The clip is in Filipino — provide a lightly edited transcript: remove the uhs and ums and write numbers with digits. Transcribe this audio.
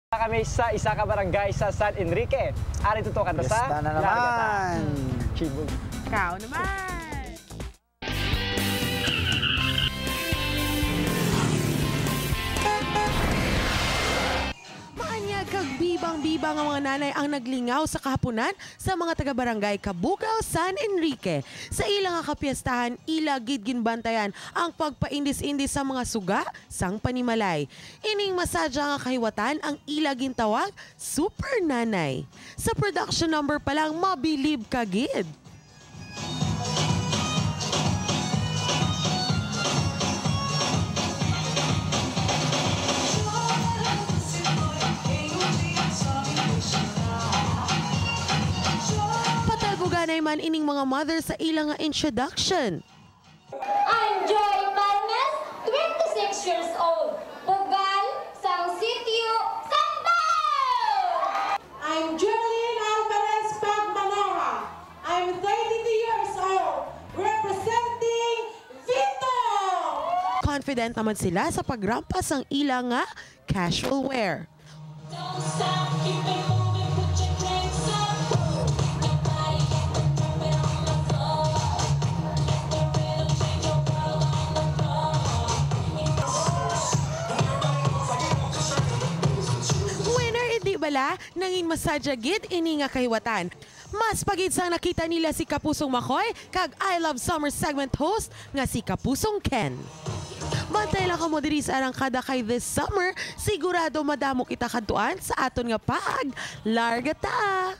Kami sa isa ka barangay sa San Enrique. Ari to kanta sa Fiesta na naman. Chibog. Ikaw naman. Maanyag kag bibang-bibang ang mga nanay ang naglingaw sa kahaponan sa mga taga-barangay Kabugaw, San Enrique. Sa ilang kapiestahan, ila gid ginbantayan ang pagpaindis-indis sa mga suga sang panimalay. Ining masadya nga kahiwatan ang ila gintawag Super Nanay. Sa production number pa lang, mabilib ka gid. Patalbuganay man ining mga mother sa ilang nga introduction. I'm Joy Palmes, 26 years old. Pugal, Sang Sitio, Sambal! I'm Geraldine Alvarez Pagmanoha. I'm 32 years old, representing Vito! Confident naman sila sa pagrampas ang ilang nga casual wear. Don't stop, keep it moving, put your drinks up. Your body get the movement on the floor. Let the rhythm change your world on the floor. Winner hindi bala nanging masadya gid ini nga kahiwatan. Mas pagid sang nakita nila si Kapusong Makoy kag I Love Summer segment host nga si Kapusong Ken. Bantay lang ka mo diri sa arangkada kay this summer, sigurado madamo kita kadtuan sa aton nga pag larga ta.